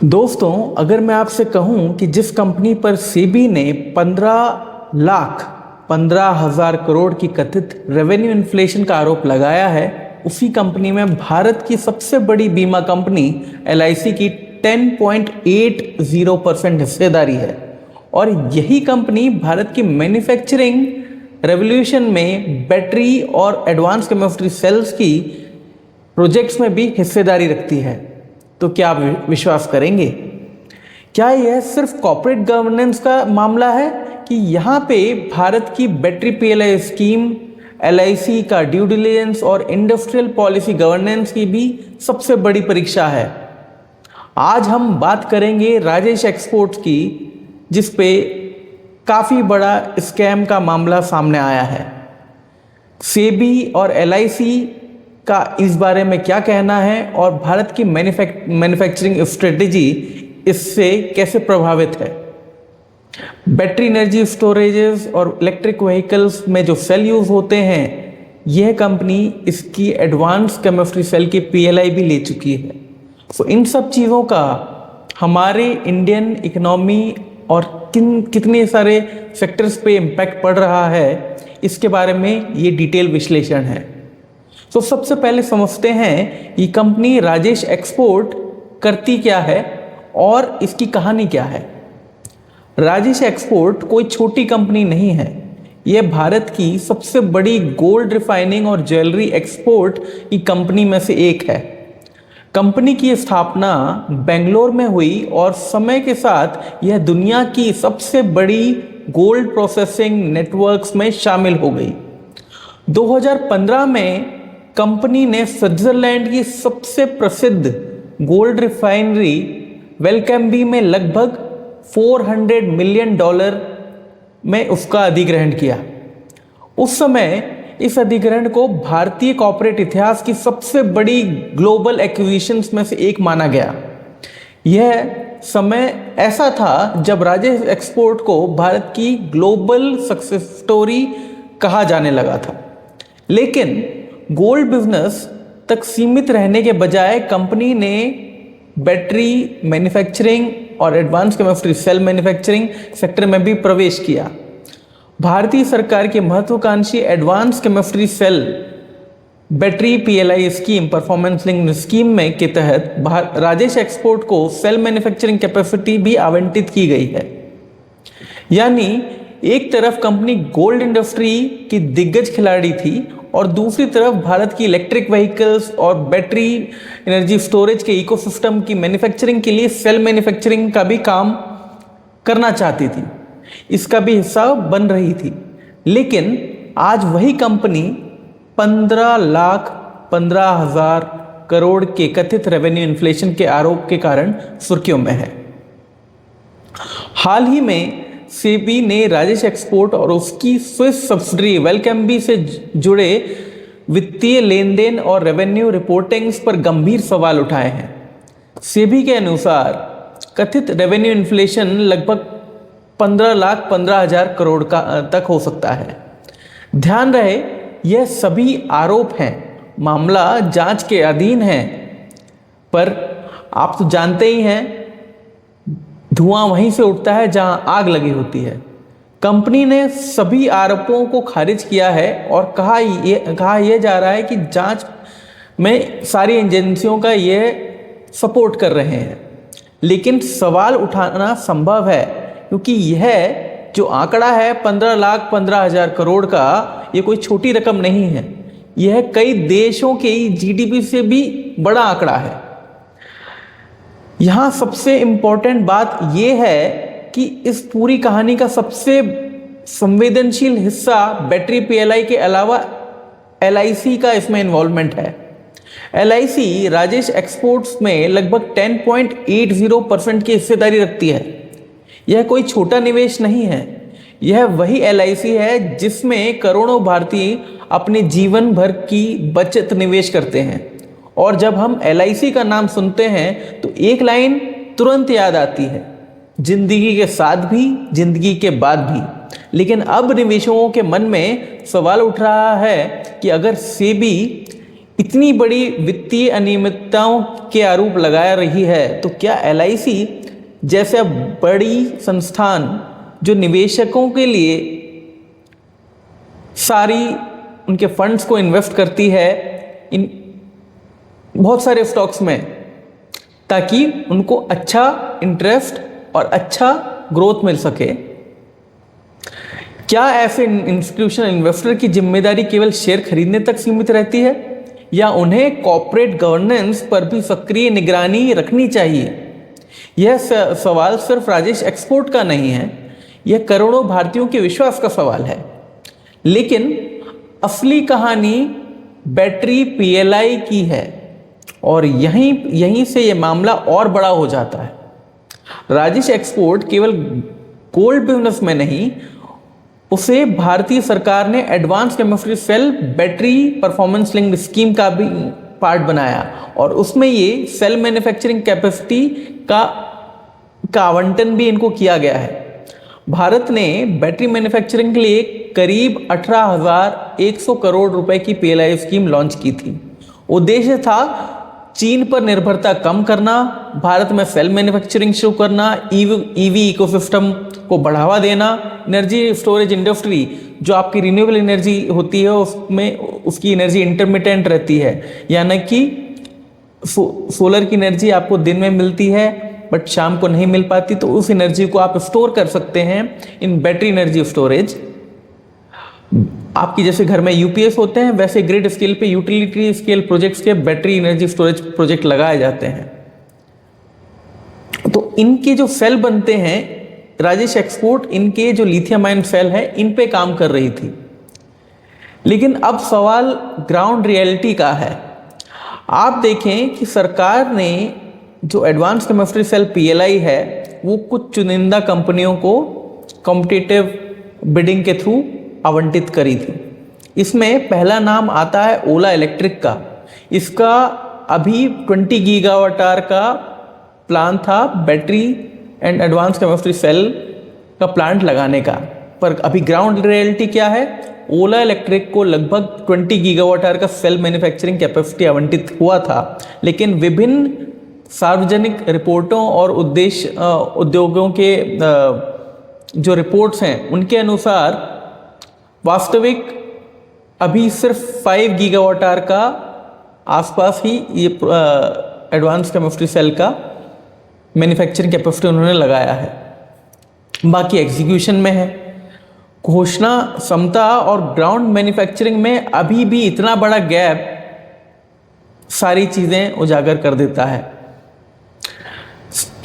दोस्तों, अगर मैं आपसे कहूं कि जिस कंपनी पर सेबी ने 15,15,000 करोड़ की कथित रेवेन्यू इन्फ्लेशन का आरोप लगाया है, उसी कंपनी में भारत की सबसे बड़ी बीमा कंपनी एलआईसी की 10.80% हिस्सेदारी है। और यही कंपनी भारत की मैन्युफैक्चरिंग रेवोल्यूशन में बैटरी और एडवांस केमिस्ट्री सेल्स की प्रोजेक्ट्स में भी हिस्सेदारी रखती है। तो क्या आप विश्वास करेंगे? क्या यह सिर्फ कॉर्पोरेट गवर्नेंस का मामला है कि यहाँ पे भारत की बैटरी पीएलआई स्कीम, एलआईसी का ड्यू डिलिजेंस और इंडस्ट्रियल पॉलिसी गवर्नेंस की भी सबसे बड़ी परीक्षा है। आज हम बात करेंगे राजेश एक्सपोर्ट्स की, जिस पे काफ़ी बड़ा स्कैम का मामला सामने आया है। सेबी और एलआईसी का इस बारे में क्या कहना है और भारत की मैन्युफैक्चरिंग स्ट्रेटेजी इससे कैसे प्रभावित है। बैटरी एनर्जी स्टोरेजेस और इलेक्ट्रिक व्हीकल्स में जो सेल यूज होते हैं, यह कंपनी इसकी एडवांस केमिस्ट्री सेल की पीएलआई भी ले चुकी है। तो इन सब चीज़ों का हमारे इंडियन इकोनॉमी और कितने सारे सेक्टर्स पे इम्पैक्ट पड़ रहा है, इसके बारे में ये डिटेल विश्लेषण है। तो सबसे पहले समझते हैं ये कंपनी राजेश एक्सपोर्ट करती क्या है और इसकी कहानी क्या है। राजेश एक्सपोर्ट कोई छोटी कंपनी नहीं है। यह भारत की सबसे बड़ी गोल्ड रिफाइनिंग और ज्वेलरी एक्सपोर्ट की कंपनी में से एक है। कंपनी की स्थापना बेंगलोर में हुई और समय के साथ यह दुनिया की सबसे बड़ी गोल्ड प्रोसेसिंग नेटवर्क्स में शामिल हो गई। 2015 में कंपनी ने स्विट्जरलैंड की सबसे प्रसिद्ध गोल्ड रिफाइनरी वेलकैम्बी में लगभग $400 मिलियन में उसका अधिग्रहण किया। उस समय इस अधिग्रहण को भारतीय कॉर्पोरेट इतिहास की सबसे बड़ी ग्लोबल एक्विजिशंस में से एक माना गया। यह समय ऐसा था जब राजेश एक्सपोर्ट को भारत की ग्लोबल सक्सेस स्टोरी कहा जाने लगा था। लेकिन गोल्ड बिजनेस तक सीमित रहने के बजाय कंपनी ने बैटरी मैन्युफैक्चरिंग और advance chemistry cell manufacturing sector में भी प्रवेश किया। भारतीय सरकार की महत्वाकांक्षी advance chemistry cell battery PLI scheme, performance linked scheme में के तहत राजेश एक्सपोर्ट को सेल मैन्युफैक्चरिंग कैपेसिटी भी आवंटित की गई है। यानी एक तरफ कंपनी गोल्ड इंडस्ट्री की दिग्गज खिलाड़ी थी और दूसरी तरफ भारत की इलेक्ट्रिक व्हीकल्स और बैटरी एनर्जी स्टोरेज के इकोसिस्टम की मैन्युफैक्चरिंग के लिए सेल मैन्युफैक्चरिंग का भी काम करना चाहती थी, इसका भी हिस्सा बन रही थी। लेकिन आज वही कंपनी 15,15,000 करोड़ के कथित रेवेन्यू इन्फ्लेशन के आरोप के कारण सुर्खियों में है। हाल ही में सेबी ने राजेश एक्सपोर्ट और उसकी स्विस सब्सिडरी वेलकैम्बी से जुड़े वित्तीय लेन देन और रेवेन्यू रिपोर्टिंग्स पर गंभीर सवाल उठाए हैं। सेबी के अनुसार कथित रेवेन्यू इन्फ्लेशन लगभग 15,15,000 करोड़ तक हो सकता है। ध्यान रहे, यह सभी आरोप हैं, मामला जांच के अधीन है। पर आप तो जानते ही हैं, धुआं वहीं से उठता है जहां आग लगी होती है। कंपनी ने सभी आरोपों को खारिज किया है और कहा यह जा रहा है कि जांच में सारी एजेंसियों का यह सपोर्ट कर रहे हैं। लेकिन सवाल उठाना संभव है, क्योंकि यह जो आंकड़ा है 15,15,000 करोड़ का, ये कोई छोटी रकम नहीं है। यह कई देशों के जीडीपी से भी बड़ा आंकड़ा है। यहाँ सबसे इम्पोर्टेंट बात यह है कि इस पूरी कहानी का सबसे संवेदनशील हिस्सा बैटरी पीएलआई के अलावा एलआईसी का इसमें इन्वॉल्वमेंट है। एलआईसी राजेश एक्सपोर्ट्स में लगभग 10.80% की हिस्सेदारी रखती है। यह कोई छोटा निवेश नहीं है। यह वही एलआईसी है जिसमें करोड़ों भारतीय अपने जीवन भर की बचत निवेश करते हैं। और जब हम एलआईसी का नाम सुनते हैं तो एक लाइन तुरंत याद आती है, जिंदगी के साथ भी, जिंदगी के बाद भी। लेकिन अब निवेशकों के मन में सवाल उठ रहा है कि अगर सेबी इतनी बड़ी वित्तीय अनियमितताओं के आरोप लगा रही है, तो क्या एलआईसी जैसे बड़ी संस्थान जो निवेशकों के लिए सारी उनके फंड्स को इन्वेस्ट करती है इन बहुत सारे स्टॉक्स में, ताकि उनको अच्छा इंटरेस्ट और अच्छा ग्रोथ मिल सके, क्या ऐसे इंस्टीट्यूशनल इन्वेस्टर की जिम्मेदारी केवल शेयर खरीदने तक सीमित रहती है, या उन्हें कॉर्पोरेट गवर्नेंस पर भी सक्रिय निगरानी रखनी चाहिए? यह सवाल सिर्फ राजेश एक्सपोर्ट का नहीं है, यह करोड़ों भारतीयों के विश्वास का सवाल है। लेकिन असली कहानी बैटरी पीएलआई की है, और यहीं से यह मामला और बड़ा हो जाता है। राजेश एक्सपोर्ट केवल गोल्ड बिजनेस में नहीं, उसे भारतीय सरकार ने advance chemistry cell battery performance linked scheme का भी पार्ट बनाया, और उसमें ये सेल मैन्युफैक्चरिंग कैपेसिटी का आवंटन भी इनको किया गया है। भारत ने बैटरी मैन्युफैक्चरिंग के लिए करीब 18,100 करोड़ रुपए की पीएलआई स्कीम लॉन्च की थी। उद्देश्य था चीन पर निर्भरता कम करना, भारत में सेल मैन्युफैक्चरिंग शुरू करना, ईवी इकोसिस्टम को बढ़ावा देना, एनर्जी स्टोरेज इंडस्ट्री जो आपकी रिन्यूएबल एनर्जी होती है उसमें उसकी एनर्जी इंटरमिटेंट रहती है, यानी कि सोलर की एनर्जी आपको दिन में मिलती है बट शाम को नहीं मिल पाती, तो उस एनर्जी को आप स्टोर कर सकते हैं इन बैटरी एनर्जी स्टोरेज। आपकी जैसे घर में यूपीएस होते हैं, वैसे ग्रिड स्केल पे यूटिलिटी स्केल प्रोजेक्ट्स के बैटरी एनर्जी स्टोरेज प्रोजेक्ट लगाए जाते हैं। तो इनके जो सेल बनते हैं, राजेश एक्सपोर्ट इनके जो लिथियम आयन सेल है इन पे काम कर रही थी। लेकिन अब सवाल ग्राउंड रियलिटी का है। आप देखें कि सरकार ने जो एडवांस केमिस्ट्री सेल पीएलआई है वो कुछ चुनिंदा कंपनियों को कॉम्पिटिटिव बिडिंग के थ्रू आवंटित करी थी। इसमें पहला नाम आता है ओला इलेक्ट्रिक का। इसका अभी 20 गीगावाट आवर का प्लान था battery and advance chemistry cell का प्लांट लगाने का, पर अभी ग्राउंड रियलिटी क्या है? ओला इलेक्ट्रिक को लगभग 20 गीगावाट आवर का सेल मैन्युफैक्चरिंग कैपेसिटी आवंटित हुआ था, लेकिन विभिन्न सार्वजनिक रिपोर्टों और उद्योगों के जो रिपोर्ट्स हैं उनके अनुसार वास्तविक अभी सिर्फ 5 गीगावाट आवर का आसपास ही ये एडवांस केमिस्ट्री सेल का मैन्युफैक्चरिंग कैपेसिटी उन्होंने लगाया है, बाकी एग्जीक्यूशन में है। घोषणा क्षमता और ग्राउंड मैन्युफैक्चरिंग में अभी भी इतना बड़ा गैप सारी चीज़ें उजागर कर देता है।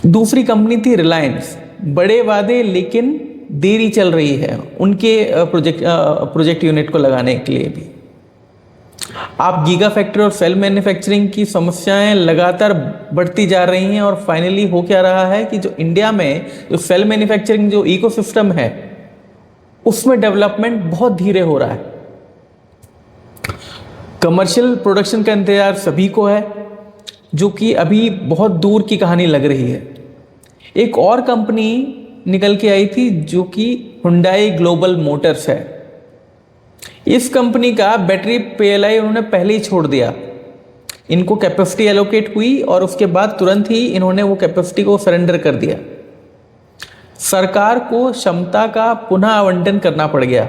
दूसरी कंपनी थी रिलायंस। बड़े वादे लेकिन देरी चल रही है उनके प्रोजेक्ट यूनिट को लगाने के लिए भी। आप गीगा फैक्ट्री और सेल मैन्युफैक्चरिंग की समस्याएं लगातार बढ़ती जा रही हैं, और फाइनली हो क्या रहा है कि जो इंडिया में जो सेल मैन्युफैक्चरिंग जो इकोसिस्टम है उसमें डेवलपमेंट बहुत धीरे हो रहा है। कमर्शियल प्रोडक्शन का इंतजार सभी को है, जो कि अभी बहुत दूर की कहानी लग रही है। एक और कंपनी निकल के आई थी जो कि हुंडई ग्लोबल मोटर्स है। इस कंपनी का बैटरी पीएलआई उन्होंने पहले ही छोड़ दिया। इनको कैपेसिटी एलोकेट हुई और उसके बाद तुरंत ही इन्होंने वो कैपेसिटी को सरेंडर कर दिया। सरकार को क्षमता का पुनः आवंटन करना पड़ गया,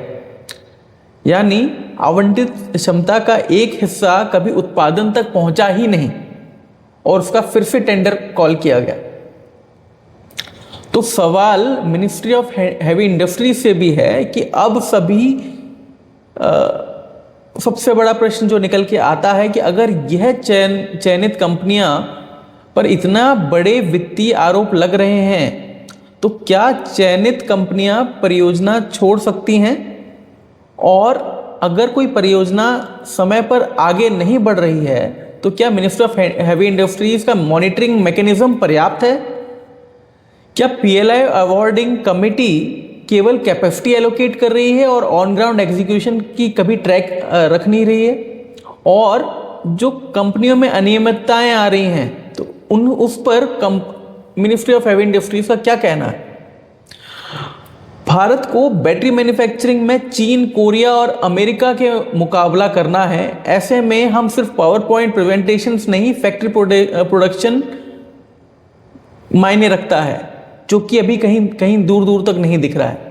यानी आवंटित क्षमता का एक हिस्सा कभी उत्पादन तक पहुंचा ही नहीं और उसका फिर से टेंडर कॉल किया गया। तो सवाल मिनिस्ट्री ऑफ हैवी इंडस्ट्री से भी है कि अब सबसे बड़ा प्रश्न जो निकल के आता है कि अगर यह चयनित कंपनियां पर इतना बड़े वित्तीय आरोप लग रहे हैं तो क्या चयनित कंपनियां परियोजना छोड़ सकती हैं? और अगर कोई परियोजना समय पर आगे नहीं बढ़ रही है तो क्या मिनिस्ट्री ऑफ हैवी इंडस्ट्रीज का मॉनिटरिंग मैकेनिज्म पर्याप्त है? क्या पीएलआई अवॉर्डिंग कमेटी केवल कैपेसिटी एलोकेट कर रही है और ऑन ग्राउंड एग्जीक्यूशन की कभी ट्रैक रख नहीं रही है? और जो कंपनियों में अनियमितताएं आ रही हैं तो उस पर मिनिस्ट्री ऑफ हैवी इंडस्ट्रीज का क्या कहना है? भारत को बैटरी मैन्युफैक्चरिंग में चीन, कोरिया और अमेरिका के मुकाबला करना है। ऐसे में हम सिर्फ पावर पॉइंट प्रेजेंटेशंस नहीं, फैक्ट्री प्रोडक्शन मायने रखता है, जो कि अभी कहीं कहीं दूर दूर तक नहीं दिख रहा है।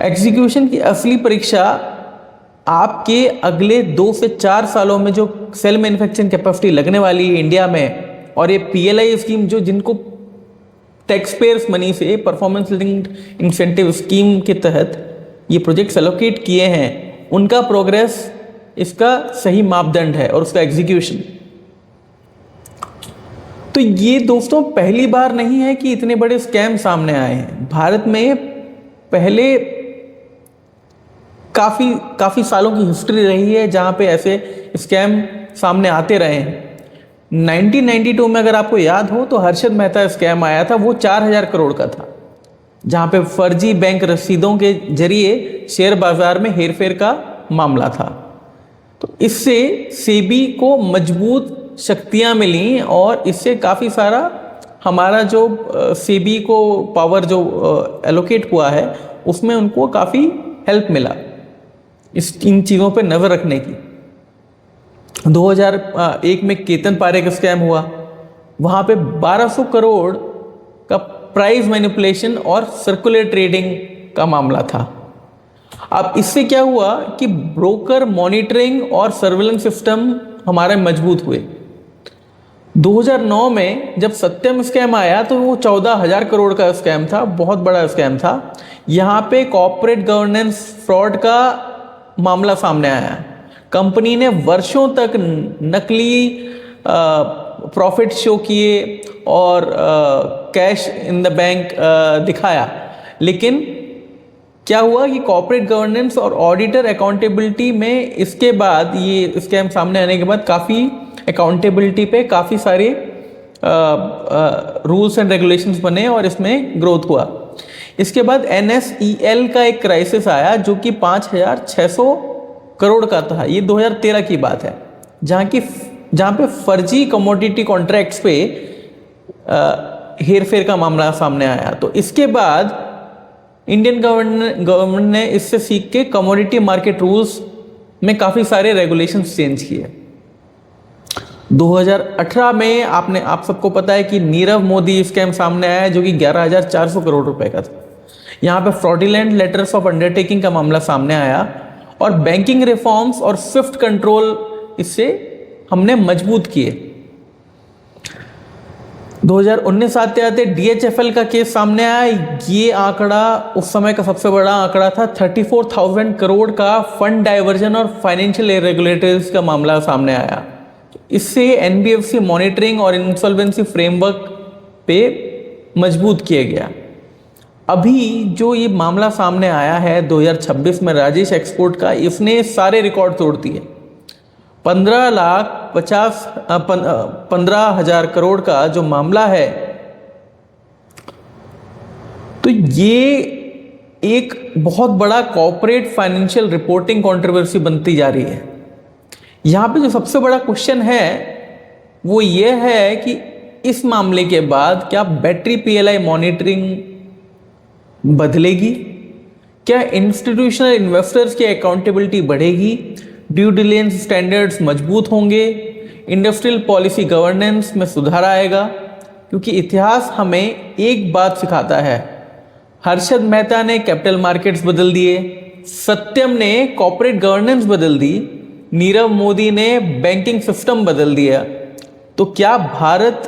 एग्जीक्यूशन की असली परीक्षा आपके अगले 2 से 4 सालों में जो सेल मैन्युफैक्चरिंग कैपेसिटी लगने वाली है इंडिया में, और ये PLI स्कीम जो जिनको टैक्स पेयर्स मनी से परफॉर्मेंस लिंक्ड इंसेंटिव स्कीम के तहत ये प्रोजेक्ट्स एलोकेट किए हैं, उनका प्रोग्रेस इसका सही मापदंड है और उसका एग्जीक्यूशन। तो ये दोस्तों पहली बार नहीं है कि इतने बड़े स्कैम सामने आए हैं। भारत में पहले काफी सालों की हिस्ट्री रही है जहां पे ऐसे स्कैम सामने आते रहे हैं। 1992 में अगर आपको याद हो तो हर्षद मेहता स्कैम आया था, वो 4000 करोड़ का था, जहां पे फर्जी बैंक रसीदों के जरिए शेयर बाजार में हेरफेर का मामला था। तो इससे सेबी को मजबूत शक्तियां मिली और इससे काफ़ी सारा हमारा जो सेबी को पावर जो एलोकेट हुआ है उसमें उनको काफ़ी हेल्प मिला इन चीज़ों पे नज़र रखने की। 2001 में केतन पारेख स्कैम हुआ, वहाँ पे 1200 करोड़ का प्राइस मैनिपुलेशन और सर्कुलर ट्रेडिंग का मामला था। अब इससे क्या हुआ कि ब्रोकर मॉनिटरिंग और सर्विलेंस सिस्टम हमारे मजबूत हुए। 2009 में जब सत्यम स्कैम आया तो वो 14,000 करोड़ का स्कैम था, बहुत बड़ा स्कैम था। यहाँ पे कॉर्पोरेट गवर्नेंस फ्रॉड का मामला सामने आया। कंपनी ने वर्षों तक नकली प्रॉफिट शो किए और कैश इन द बैंक दिखाया, लेकिन क्या हुआ कि कॉर्पोरेट गवर्नेंस और ऑडिटर अकाउंटेबिलिटी में इसके बाद ये स्कैम सामने आने के बाद काफ़ी अकाउंटेबिलिटी पे काफ़ी सारे रूल्स एंड रेगुलेशंस बने और इसमें ग्रोथ हुआ। इसके बाद NSEL का एक क्राइसिस आया जो कि 5,600 करोड़ का था। ये 2013 की बात है, जहाँ पे फर्जी कमोडिटी कॉन्ट्रैक्ट्स पे हेरफेर का मामला सामने आया। तो इसके बाद इंडियन गवर्नमेंट ने इससे सीख के कमोडिटी मार्केट रूल्स में काफ़ी सारे रेगुलेशंस चेंज किए। 2018 में आप सबको पता है कि नीरव मोदी स्कैम सामने आया जो कि 11,400 करोड़ रुपए का था। यहाँ पे फ्रॉडुलेंट लेटर्स ऑफ अंडरटेकिंग का मामला सामने आया और बैंकिंग रिफॉर्म्स और स्विफ्ट कंट्रोल इससे हमने मजबूत किए। 2019 आते आते DHFL का केस सामने आया। ये आंकड़ा उस समय का सबसे बड़ा आंकड़ा था। 34,000 करोड़ का फंड डाइवर्जन और फाइनेंशियल इरेगुलेटरीज का मामला सामने आया। इससे NBFC मॉनिटरिंग और इंसॉल्वेंसी फ्रेमवर्क पे मजबूत किया गया। अभी जो ये मामला सामने आया है 2026 में राजेश एक्सपोर्ट का, इसने सारे रिकॉर्ड तोड़ दिए। 15,00,000 करोड़ का जो मामला है, तो ये एक बहुत बड़ा कॉर्पोरेट फाइनेंशियल रिपोर्टिंग कंट्रोवर्सी बनती जा रही है। यहाँ पे जो सबसे बड़ा क्वेश्चन है वो ये है कि इस मामले के बाद क्या बैटरी PLI मॉनिटरिंग बदलेगी? क्या इंस्टीट्यूशनल इन्वेस्टर्स की अकाउंटेबिलिटी बढ़ेगी? ड्यू डिलिजेंस स्टैंडर्ड्स मजबूत होंगे? इंडस्ट्रियल पॉलिसी गवर्नेंस में सुधार आएगा? क्योंकि इतिहास हमें एक बात सिखाता है, हर्षद मेहता ने कैपिटल मार्केट्स बदल दिए, सत्यम ने कॉर्पोरेट गवर्नेंस बदल दी, नीरव मोदी ने बैंकिंग सिस्टम बदल दिया। तो क्या भारत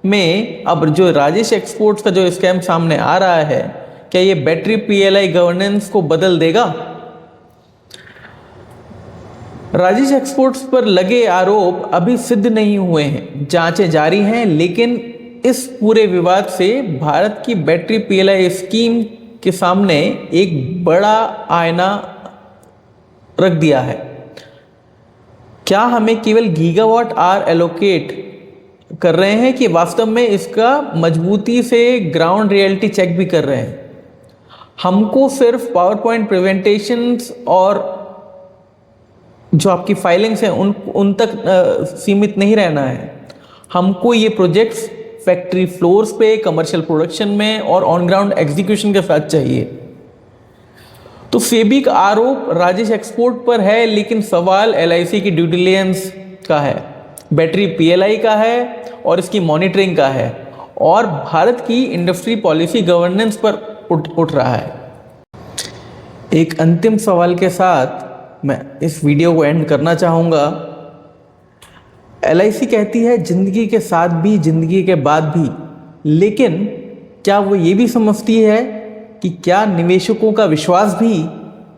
में अब जो राजेश एक्सपोर्ट्स का जो स्कैम सामने आ रहा है, क्या ये बैटरी PLI गवर्नेंस को बदल देगा? राजेश एक्सपोर्ट्स पर लगे आरोप अभी सिद्ध नहीं हुए हैं, जांचें जारी हैं, लेकिन इस पूरे विवाद से भारत की बैटरी PLI स्कीम के सामने एक बड़ा आईना रख दिया है। क्या हमें केवल गीगावाट आवर एलोकेट कर रहे हैं कि वास्तव में इसका मजबूती से ग्राउंड रियलिटी चेक भी कर रहे हैं? हमको सिर्फ पावर पॉइंट प्रेजेंटेशंस और जो आपकी फाइलिंग्स हैं उन तक सीमित नहीं रहना है। हमको ये प्रोजेक्ट्स फैक्ट्री फ्लोर्स पे, कमर्शियल प्रोडक्शन में और ऑन ग्राउंड एग्जीक्यूशन के साथ चाहिए। तो सेबी का आरोप राजेश एक्सपोर्ट पर है, लेकिन सवाल एलआईसी की ड्यू डिलिजेंस का है, बैटरी पीएलआई का है और इसकी मॉनिटरिंग का है, और भारत की इंडस्ट्री पॉलिसी गवर्नेंस पर उठ रहा है। एक अंतिम सवाल के साथ मैं इस वीडियो को एंड करना चाहूँगा। एलआईसी कहती है जिंदगी के साथ भी, जिंदगी के बाद भी, लेकिन क्या वो ये भी समझती है कि क्या निवेशकों का विश्वास भी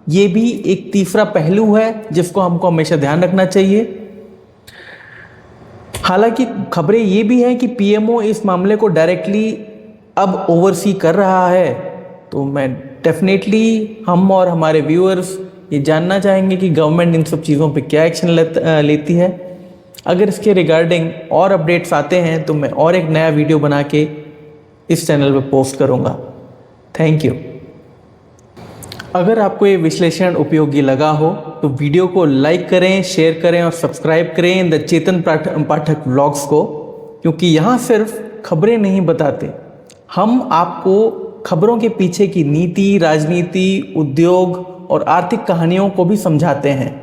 ये भी एक तीसरा पहलू है जिसको हमको हमेशा ध्यान रखना चाहिए। हालांकि खबरें ये भी हैं कि पीएमओ इस मामले को डायरेक्टली अब ओवरसी कर रहा है, तो मैं डेफिनेटली हम और हमारे व्यूअर्स ये जानना चाहेंगे कि गवर्नमेंट इन सब चीज़ों पे क्या एक्शन लेती है। अगर इसके रिगार्डिंग और अपडेट्स आते हैं तो मैं और एक नया वीडियो बना के इस चैनल पे पोस्ट करूँगा। Thank you. अगर आपको ये विश्लेषण उपयोगी लगा हो तो वीडियो को लाइक करें, शेयर करें और सब्सक्राइब करें in the Chetan Pathak vlogs को, क्योंकि यहाँ सिर्फ खबरें नहीं बताते, हम आपको खबरों के पीछे की नीति, राजनीति, उद्योग और आर्थिक कहानियों को भी समझाते हैं।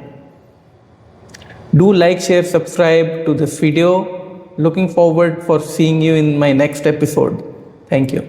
Do like, share, subscribe to this video. Looking forward for seeing you in my next episode. Thank you.